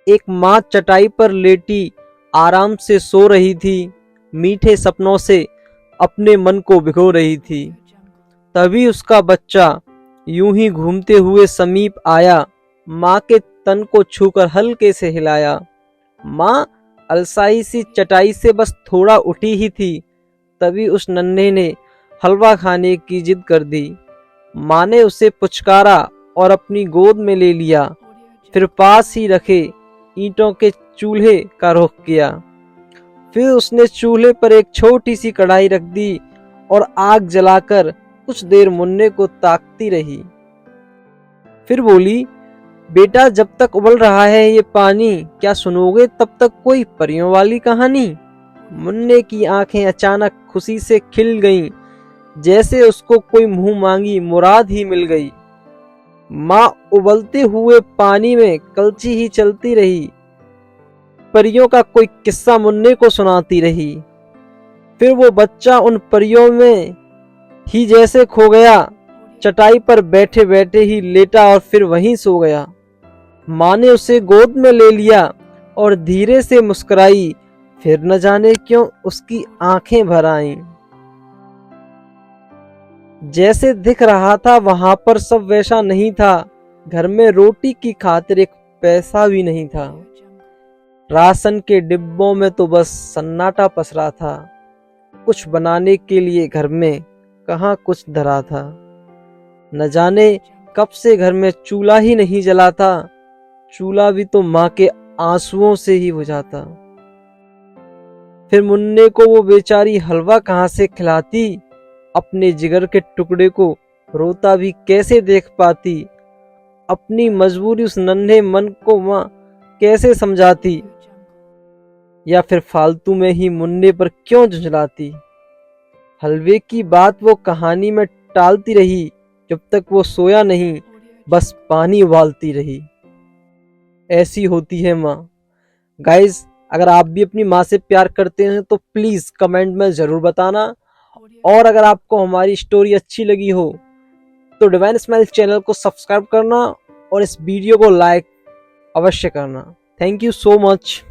एक माँ चटाई पर लेटी आराम से सो रही थी, मीठे सपनों से अपने मन को भिगो रही थी। तभी उसका बच्चा यूं ही घूमते हुए समीप आया, माँ के तन को छूकर हल्के से हिलाया। माँ अलसाई सी चटाई से बस थोड़ा उठी ही थी, तभी उस नन्हे ने हलवा खाने की जिद कर दी। माँ ने उसे पुचकारा और अपनी गोद में ले लिया, फिर पास ही रखे ईंटों के चूल्हे का रुख किया। फिर उसने चूल्हे पर एक छोटी सी कढ़ाई रख दी और आग जलाकर कुछ देर मुन्ने को ताकती रही। फिर बोली, बेटा जब तक उबल रहा है ये पानी, क्या सुनोगे तब तक कोई परियों वाली कहानी। मुन्ने की आंखें अचानक खुशी से खिल गईं, जैसे उसको कोई मुंह मांगी मुराद ही मिल गई। माँ उबलते हुए पानी में कलची ही चलती रही, परियों का कोई किस्सा मुन्ने को सुनाती रही। फिर वो बच्चा उन परियों में ही जैसे खो गया, चटाई पर बैठे बैठे ही लेटा और फिर वहीं सो गया। माँ ने उसे गोद में ले लिया और धीरे से मुस्कुराई, फिर न जाने क्यों उसकी आंखें भर आईं। जैसे दिख रहा था वहां पर सब वैसा नहीं था। घर में रोटी की खातिर एक पैसा भी नहीं था। राशन के डिब्बों में तो बस सन्नाटा पसरा था। कुछ बनाने के लिए घर में कहाँ कुछ धरा था। न जाने कब से घर में चूल्हा ही नहीं जला था। चूल्हा भी तो माँ के आंसुओं से ही बुझा था। फिर मुन्ने को वो बेचारी हलवा कहाँ से खिलाती, अपने जिगर के टुकड़े को रोता भी कैसे देख पाती। अपनी मजबूरी उस नन्हे मन को माँ कैसे समझाती, या फिर फालतू में ही मुन्ने पर क्यों झुंझलाती। हलवे की बात वो कहानी में टालती रही, जब तक वो सोया नहीं, बस पानी उबालती रही। ऐसी होती है माँ। गाइज, अगर आप भी अपनी माँ से प्यार करते हैं तो प्लीज कमेंट में जरूर बताना। और अगर आपको हमारी स्टोरी अच्छी लगी हो तो डिवाइन स्माइल चैनल को सब्सक्राइब करना और इस वीडियो को लाइक अवश्य करना। Thank you so much.